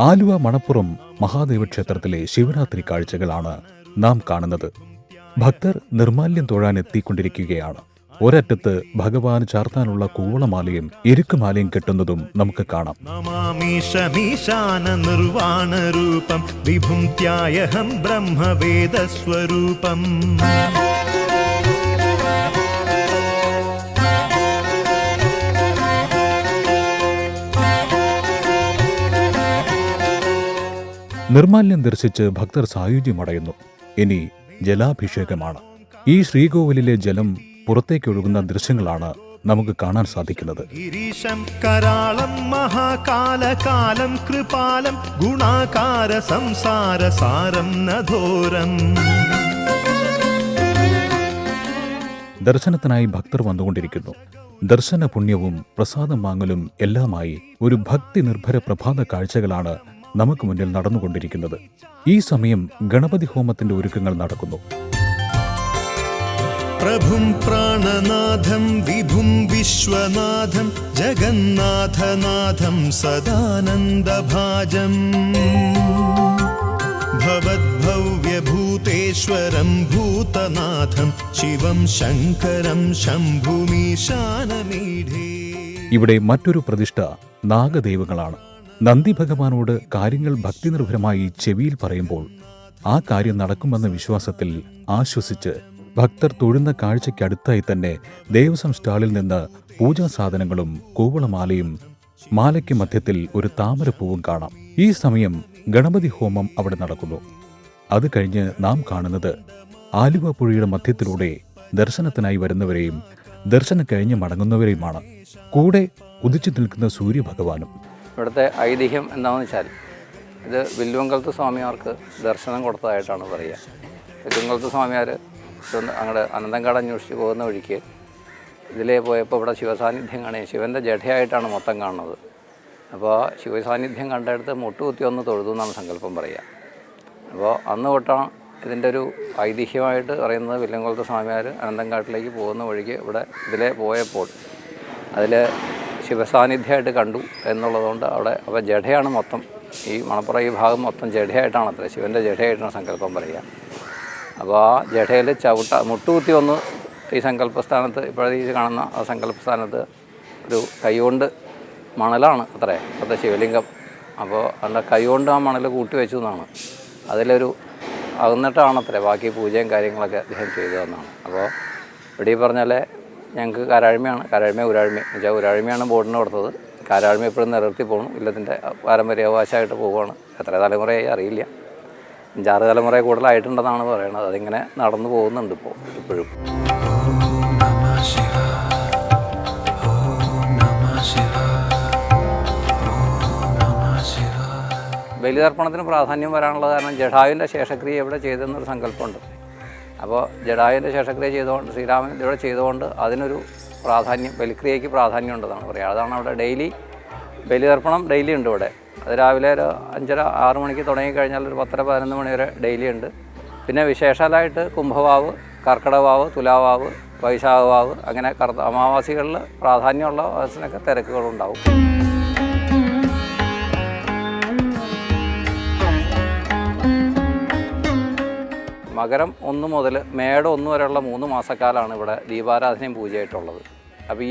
ആലുവ മണപ്പുറം മഹാദേവ ക്ഷേത്രത്തിലെ ശിവരാത്രി കാഴ്ചകളാണ് നാം കാണുന്നത്. ഭക്തർ നിർമാല്യം തൊഴാൻ എത്തിക്കൊണ്ടിരിക്കുകയാണ്. ഒരറ്റത്ത് ഭഗവാന് ചാർത്താനുള്ള കൂവളമാലയും എരുക്കുമാലയും കെട്ടുന്നതും നമുക്ക് കാണാം. നിർവാണരൂപം വിഭും ത്യായഹം ബ്രഹ്മവേദസ്വരൂപം. നിർമാല്യം ദർശിച്ച് ഭക്തർ സായുജ്യമടയുന്നു. ഇനി ജലാഭിഷേകമാണ്. ഈ ശ്രീകോവിലിലെ ജലം പുറത്തേക്കൊഴുകുന്ന ദൃശ്യങ്ങളാണ് നമുക്ക് കാണാൻ സാധിക്കുന്നത്. ഗിരീശം കരാളം മഹാകാലകാലം കൃപാലം ഗുണാകാര സംസാര സാരം നധോരം. ദർശനത്തിനായി ഭക്തർ വന്നുകൊണ്ടിരിക്കുന്നു. ദർശന പുണ്യവും പ്രസാദം വാങ്ങലും എല്ലാമായി ഒരു ഭക്തി നിർഭര പ്രഭാത കാഴ്ചകളാണ് നമുക്ക് മുന്നിൽ നടന്നുകൊണ്ടിരിക്കുന്നത്. ഈ സമയം ഗണപതി ഹോമത്തിന്റെ ഒരുക്കങ്ങൾ നടക്കുന്നു. പ്രഭും പ്രാണനാഥം വിഭും വിശ്വനാഥം ജഗന്നാഥനാഥം സദാനന്ദഭാജം ഭവദ്ഭവ്യഭൂതേശ്വരം ഭൂതനാഥം ശിവം ശങ്കരം ശംഭുമീശാനമീഢേ. ഇവിടെ മറ്റൊരു പ്രതിഷ്ഠ നാഗദൈവങ്ങളാണ്. നന്ദി ഭഗവാനോട് കാര്യങ്ങൾ ഭക്തിനിർഭരമായി ചെവിയിൽ പറയുമ്പോൾ ആ കാര്യം നടക്കുമെന്ന വിശ്വാസത്തിൽ ആശ്വസിച്ച് ഭക്തർ തൊഴുന്ന കാഴ്ചയ്ക്കടുത്തായി തന്നെ ദേവസ്വം സ്റ്റാളിൽ നിന്ന് പൂജാ സാധനങ്ങളും കൂവളമാലയും മാലയ്ക്ക് മധ്യത്തിൽ ഒരു താമരപ്പൂവും കാണാം. ഈ സമയം ഗണപതി ഹോമം അവിടെ നടക്കുന്നു. അത് കഴിഞ്ഞ് നാം കാണുന്നത് ആലുവ പുഴയുടെ മധ്യത്തിലൂടെ ദർശനത്തിനായി വരുന്നവരെയും ദർശനം കഴിഞ്ഞ് മടങ്ങുന്നവരെയുമാണ്. കൂടെ ഉദിച്ചു നിൽക്കുന്ന സൂര്യഭഗവാനും. ഇവിടുത്തെ ഐതിഹ്യം എന്താണെന്ന് വെച്ചാൽ ഇത് വില്ലുവങ്കലത്ത് സ്വാമിമാർക്ക് ദർശനം കൊടുത്തതായിട്ടാണ് പറയുക. വില്ലുവങ്കലത്ത് സ്വാമിമാർ അങ്ങോട്ട് അനന്തങ്കാട് അന്വേഷിച്ച് പോകുന്ന വഴിക്ക് ഇതിലേ പോയപ്പോൾ ഇവിടെ ശിവസാന്നിധ്യം കാണുകയും ശിവൻ്റെ ജഡയായിട്ടാണ് മൊത്തം കാണുന്നത്. അപ്പോൾ ശിവസാന്നിധ്യം കണ്ടെടുത്ത് മുട്ടുകുത്തി ഒന്ന് തൊഴുതു എന്നാണ് സങ്കല്പം പറയുക. അപ്പോൾ അന്ന് തൊട്ടാണ് ഇതിൻ്റെ ഒരു ഐതിഹ്യമായിട്ട് പറയുന്നത്. വില്ലുവങ്കലത്ത് സ്വാമിമാർ അനന്തങ്കാട്ടിലേക്ക് പോകുന്ന വഴിക്ക് ഇവിടെ ഇതിലേ പോയപ്പോൾ അതിൽ ശിവസാന്നിധ്യമായിട്ട് കണ്ടു എന്നുള്ളതുകൊണ്ട് അവിടെ അപ്പോൾ ജഡയാണ് മൊത്തം ഈ മണപ്പുറം ഈ ഭാഗം മൊത്തം ജഡയായിട്ടാണ് അത്ര ശിവൻ്റെ ജഡയായിട്ടാണ് സങ്കല്പം പറയുക. അപ്പോൾ ആ ജഡയിൽ മുട്ടുകുത്തി ഒന്ന് ഈ സങ്കല്പസ്ഥാനത്ത് ഇപ്പോഴത്തെ ഈ കാണുന്ന ആ സങ്കല്പസ്ഥാനത്ത് ഒരു കൈകൊണ്ട് മണലാണ് അത്രേ അപ്പോഴത്തെ ശിവലിംഗം. അപ്പോൾ അതിൻ്റെ കൈകൊണ്ട് ആ മണൽ കൂട്ടി വെച്ചു എന്നാണ്. അതിലൊരു അകന്നിട്ടാണത്രേ ബാക്കി പൂജയും കാര്യങ്ങളൊക്കെ അദ്ദേഹം ചെയ്തതെന്നാണ്. അപ്പോൾ ഇവിടെ ഈ പറഞ്ഞാലേ ഞങ്ങൾക്ക് കാരാഴ്മയാണ്. ഉരാഴ്മ എന്നുവെച്ചാൽ ഉരാഴ്മയാണ് ബോർഡിന് കൊടുത്തത്. കാരാഴ്മ എപ്പോഴും നിലനിർത്തി പോകണം. ഇല്ലത്തിൻ്റെ പാരമ്പര്യാവകാശമായിട്ട് പോവുകയാണ്. എത്ര തലമുറയായി അറിയില്ല. 5-6 തലമുറ കൂടുതലായിട്ടുണ്ടെന്നാണ് പറയുന്നത്. അതിങ്ങനെ നടന്നു പോകുന്നുണ്ട് ഇപ്പോഴും. ബലിതർപ്പണത്തിന് പ്രാധാന്യം വരാനുള്ള കാരണം ജഡായുവിൻ്റെ ശേഷക്രിയ ഇവിടെ ചെയ്തെന്നൊരു സങ്കല്പമുണ്ട്. അപ്പോൾ ജഡായുവിൻ്റെ ശേഷക്രിയ ചെയ്തുകൊണ്ട് ശ്രീരാമൻ ഇവിടെ ചെയ്തുകൊണ്ട് അതിനൊരു പ്രാധാന്യം ബലിക്രിയയ്ക്ക് പ്രാധാന്യം ഉണ്ടെന്നാണ് പറയുക. അതാണ് അവിടെ ഡെയിലി ബലിതർപ്പണം ഡെയിലി ഉണ്ട് ഇവിടെ. അത് രാവിലെ ഒരു 5:30-6 മണിക്ക് തുടങ്ങിക്കഴിഞ്ഞാൽ ഒരു 10-11 മണി വരെ ഡെയിലി ഉണ്ട്. പിന്നെ വിശേഷാലായിട്ട് കുംഭവാവ്, കർക്കിടകവാവ്, തുലാവാവ്, വൈശാഖവാവ് അങ്ങനെ അമാവാസികളിൽ പ്രാധാന്യമുള്ള വാസിനൊക്കെ തിരക്കുകളുണ്ടാവും. മകരം 1 മുതൽ മേടം 1 വരെയുള്ള 3 മാസക്കാലമാണ് ഇവിടെ ദീപാരാധനയും പൂജയായിട്ടുള്ളത്. അപ്പോൾ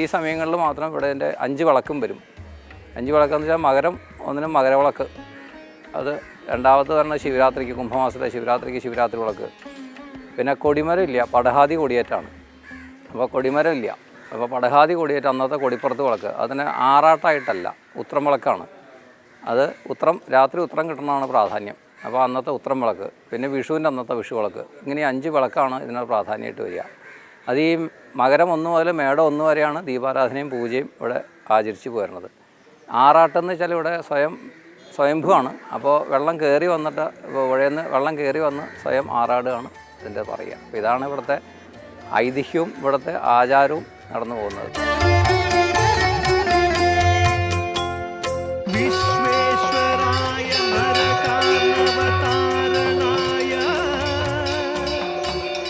ഈ സമയങ്ങളിൽ മാത്രം ഇവിടെ എൻ്റെ 5 വിളക്കും വരും. 5 വിളക്കെന്ന് വെച്ചാൽ മകരം 1 മകരവിളക്ക്, അത് രണ്ടാമത് പറഞ്ഞ ശിവരാത്രിക്ക് കുംഭമാസത്തെ ശിവരാത്രിക്ക് ശിവരാത്രി വിളക്ക്. പിന്നെ കൊടിമരം ഇല്ല, പടഹാതി കൊടിയേറ്റാണ്. അപ്പോൾ കൊടിമരം ഇല്ല. അപ്പോൾ പടഹാതി കൊടിയേറ്റ് അന്നത്തെ കൊടിപ്പുറത്ത് വിളക്ക്. അതിന് ആറാട്ടായിട്ടല്ല, ഉത്രം വിളക്കാണ്. അത് രാത്രി ഉത്രം കിട്ടണമാണ് പ്രാധാന്യം. അപ്പോൾ അന്നത്തെ ഉത്രം വിളക്ക്, പിന്നെ വിഷുവിൻ്റെ അന്നത്തെ വിഷു വിളക്ക്, ഇങ്ങനെ 5 വിളക്കാണ് ഇതിന് പ്രാധാന്യമായിട്ട് വരിക. അത് ഈ മകരം 1 മുതൽ മേടം 1 വരെയാണ് ദീപാരാധനയും പൂജയും ഇവിടെ ആചരിച്ച് പോരുന്നത്. ആറാട്ടെന്ന് വെച്ചാൽ ഇവിടെ സ്വയംഭുവാണ്. അപ്പോൾ വെള്ളം കയറി വന്നിട്ട് പുഴയിൽ നിന്ന് വെള്ളം കയറി വന്ന് സ്വയം ആറാടുകയാണ് ഇതിൻ്റെ പറയുക. അപ്പോൾ ഇതാണ് ഇവിടുത്തെ ഐതിഹ്യവും ഇവിടുത്തെ ആചാരവും നടന്നു പോകുന്നത്.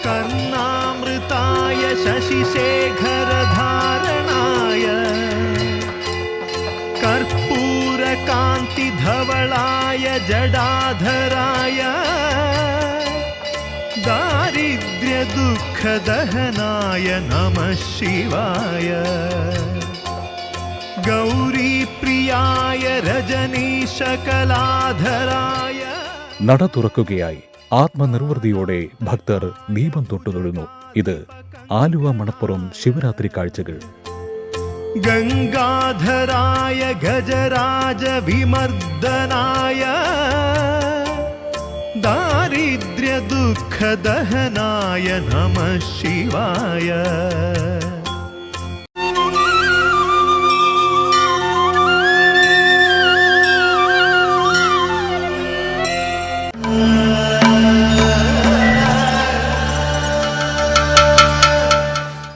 കർണാമൃതായ ശശിശേഖരധാരണായ കർപ്പൂരകാന്തിധവള मंगलाय जडाधराय दारिद्र्य दुःखदहनाय नमः शिवाय गौरी प्रियाय रजनीशकलाधराय. നട തുറക്കുകയായി ആത്മനിർവൃതിയോടെ ഭക്തർ ദീപം തൊട്ടുതൊഴുന്നു. ഇത് ആലുവ മണപ്പുറം ശിവരാത്രി കാഴ്ചകൾ. गंगाधराय गजराज विमर्दनाय दारिद्र्य दुःखदहनाय नमः शिवाय.